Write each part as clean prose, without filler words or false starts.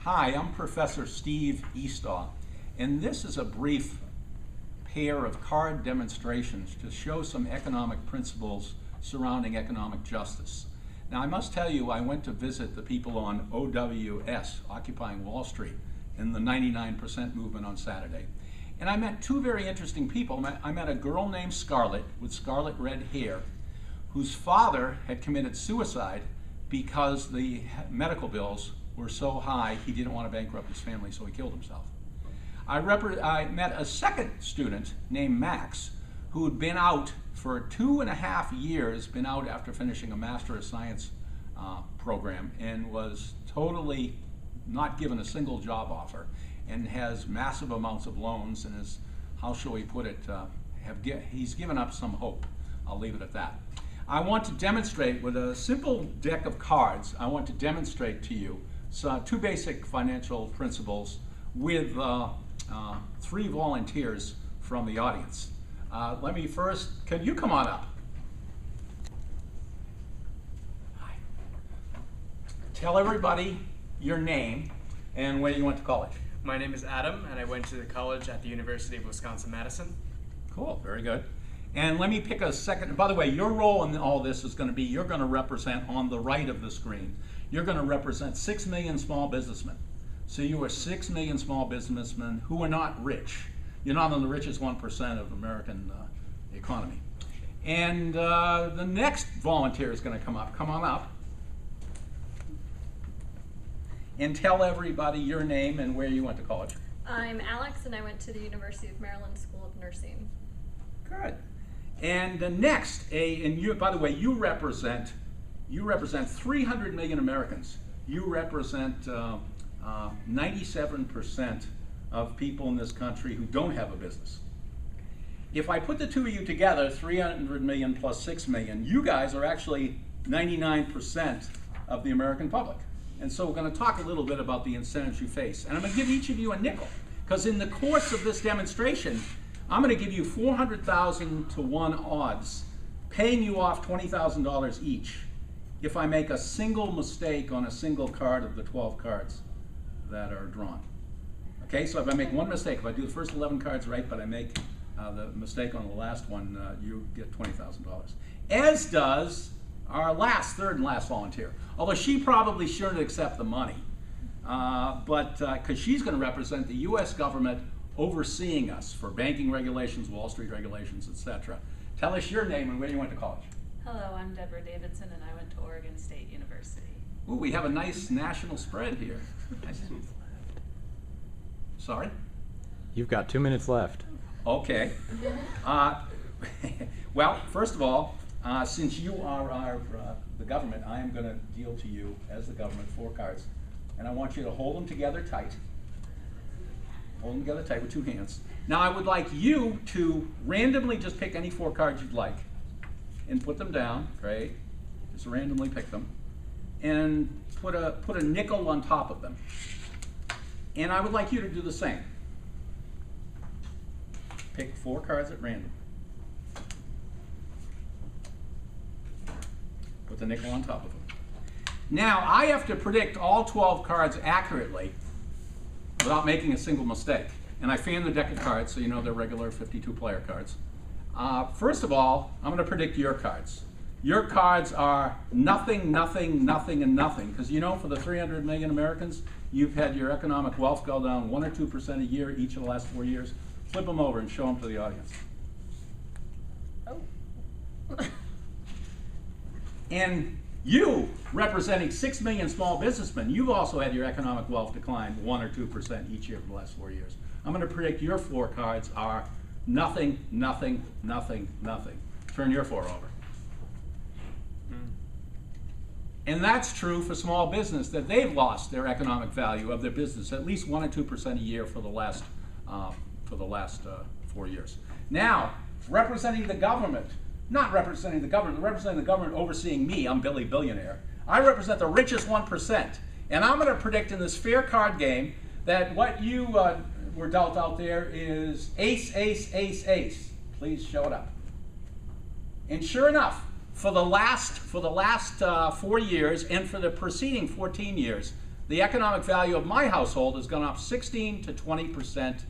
Hi, I'm Professor Steve Eastaugh, and this is a brief pair of card demonstrations to show some economic principles surrounding economic justice. Now, I must tell you, I went to visit the people on OWS, Occupying Wall Street, in the 99% movement on Saturday. And I met two very interesting people. I met a girl named Scarlett with scarlet red hair, whose father had committed suicide because the medical bills were so high he didn't want to bankrupt his family, so he killed himself. I met a second student named Max, who had been out for 2.5 years, been out after finishing a Master of Science program, and was totally not given a single job offer, and has massive amounts of loans, and is, how shall we put it, he's given up some hope. I'll leave it at that. I want to demonstrate with a simple deck of cards, I want to demonstrate to you two basic financial principles with 3 volunteers from the audience. Let me first, can you come on up? Hi. Tell everybody your name and where you went to college. My name is Adam, and I went to college at the University of Wisconsin-Madison. Cool, very good. And let me pick a second. By the way, your role in all this is going to be, you're going to represent on the right of the screen, you're going to represent 6 million small businessmen. So you are 6 million small businessmen who are not rich. You're not on the richest 1% of American economy. And the next volunteer is going to come up. Come on up. And tell everybody your name and where you went to college. I'm Alex, and I went to the University of Maryland School of Nursing. Good. And next, and you, by the way, you represent 300 million Americans. You represent 97% of people in this country who don't have a business. If I put the two of you together, 300 million plus 6 million, you guys are actually 99% of the American public. And so we're going to talk a little bit about the incentives you face. And I'm going to give each of you a nickel, because in the course of this demonstration, I'm going to give you 400,000 to 1 odds, paying you off $20,000 each if I make a single mistake on a single card of the 12 cards that are drawn. Okay, so if I make one mistake, if I do the first 11 cards right, but I make the mistake on the last one, you get $20,000. As does our third and last volunteer. Although she probably shouldn't accept the money, because she's going to represent the U.S. government overseeing us for banking regulations, Wall Street regulations, etc. Tell us your name and where you went to college. Hello, I'm Deborah Davidson, and I went to Oregon State University. Ooh, we have a nice national spread here. Sorry? You've got 2 minutes left. Okay. Well, first of all, since you are the government, I am going to deal to you as the government 4 cards, and I want you to hold them together tight. Hold them together tight with 2 hands. Now I would like you to randomly just pick any 4 cards you'd like and put them down. Great. Just randomly pick them and put a nickel on top of them. And I would like you to do the same. Pick 4 cards at random. Put the nickel on top of them. Now I have to predict all 12 cards accurately without making a single mistake. And I fan the deck of cards so you know they're regular 52-player cards. First of all, I'm going to predict your cards. Your cards are nothing, nothing, nothing, and nothing. Because you know, for the 300 million Americans, you've had your economic wealth go down 1 or 2% a year each of the last 4 years. Flip them over and show them to the audience. Oh. And you, representing 6 million small businessmen, you've also had your economic wealth decline 1 or 2% each year for the last 4 years. I'm going to predict your 4 cards are nothing, nothing, nothing, nothing. Turn your 4 over. And that's true for small business, that they've lost their economic value of their business at least 1 or 2% a year for the last 4 years. Now, representing the government, not representing the government, representing the government overseeing me, I'm Billy Billionaire. I represent the richest 1%. And I'm going to predict in this fair card game that what you were dealt out there is ace, ace, ace, ace. Please show it up. And sure enough, for the last 4 years and for the preceding 14 years, the economic value of my household has gone up 16 to 20%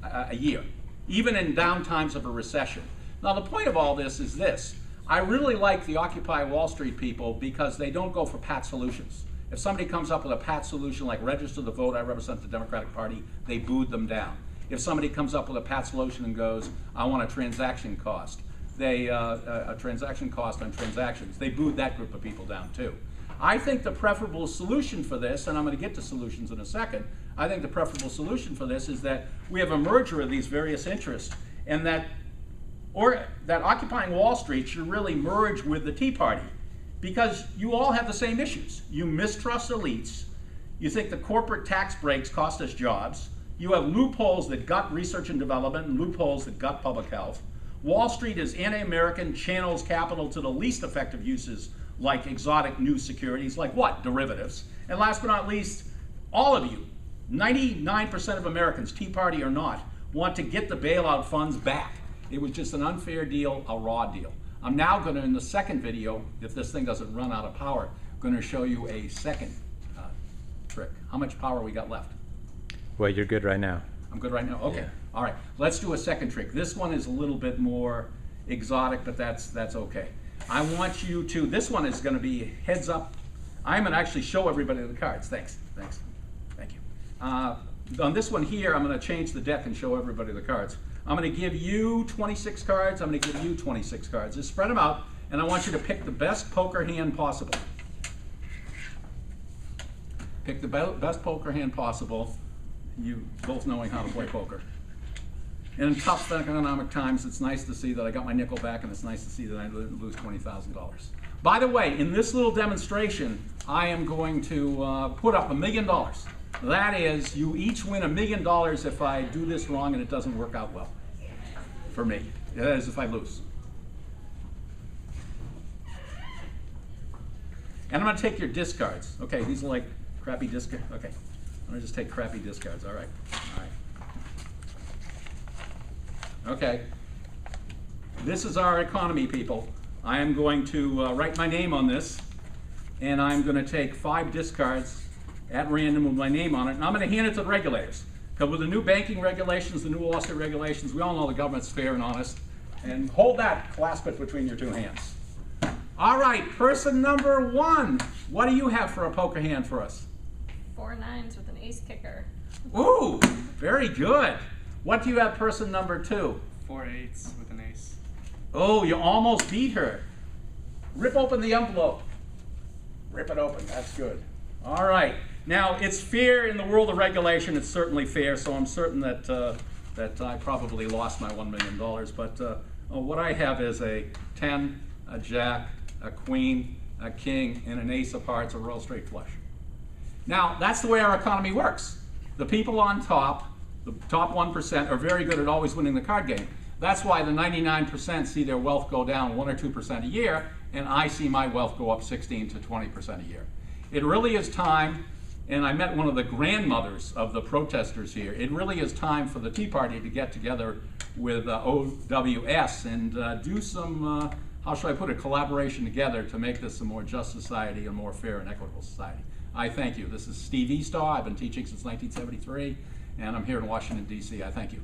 a year, even in down times of a recession. Now, the point of all this is this. I really like the Occupy Wall Street people because they don't go for pat solutions. If somebody comes up with a pat solution like register the vote, I represent the Democratic Party, they booed them down. If somebody comes up with a pat solution and goes, I want a transaction cost, a transaction cost on transactions, they booed that group of people down too. I think the preferable solution for this, and I'm going to get to solutions in a second, I think the preferable solution for this is that we have a merger of these various interests, and that Occupying Wall Street should really merge with the Tea Party, because you all have the same issues. You mistrust elites, you think the corporate tax breaks cost us jobs, you have loopholes that gut research and development and loopholes that gut public health. Wall Street is anti-American, channels capital to the least effective uses like exotic new securities, like what? Derivatives. And last but not least, all of you, 99% of Americans, Tea Party or not, want to get the bailout funds back. It was just an unfair deal, a raw deal. I'm now going to, in the second video, if this thing doesn't run out of power, going to show you a second trick. How much power we got left? Well, you're good right now. I'm good right now? Okay. Yeah. All right. Let's do a second trick. This one is a little bit more exotic, but that's okay. I want you to, this one is going to be heads up. I'm going to actually show everybody the cards. Thanks. Thank you. On this one here, I'm going to change the deck and show everybody the cards. I'm going to give you 26 cards. I'm going to give you 26 cards. Just spread them out, and I want you to pick the best poker hand possible. Pick the best poker hand possible. You both knowing how to play poker. And in tough economic times, it's nice to see that I got my nickel back, and it's nice to see that I didn't lose $20,000. By the way, in this little demonstration, I am going to put up $1 million. That is, you each win $1 million if I do this wrong and it doesn't work out well for me. That is if I lose. And I'm going to take your discards. Okay, these are like crappy discards. Okay, I'm going to just take crappy discards. All right. Okay. This is our economy, people. I am going to write my name on this, and I'm going to take 5 discards at random with my name on it, and I'm going to hand it to the regulators. Because with the new banking regulations, the new Wall Street regulations, we all know the government's fair and honest. And hold that, clasp it between your 2 hands. All right, person number 1. What do you have for a poker hand for us? 4 9s with an ace kicker. Ooh, very good. What do you have, person number 2? 4 8s with an ace. Oh, you almost beat her. Rip open the envelope. Rip it open, that's good. All right. Now, it's fair in the world of regulation. It's certainly fair, so I'm certain that that I probably lost my $1 million. But what I have is a 10, a jack, a queen, a king, and an ace of hearts, a royal straight flush. Now, that's the way our economy works. The people on top, the top 1%, are very good at always winning the card game. That's why the 99% see their wealth go down 1 or 2% a year, and I see my wealth go up 16 to 20% a year. It really is time, and I met one of the grandmothers of the protesters here, it really is time for the Tea Party to get together with OWS and do some, how should I put it, collaboration together to make this a more just society, a more fair and equitable society. I thank you. This is Steve Eastaugh. I've been teaching since 1973, and I'm here in Washington, D.C. I thank you.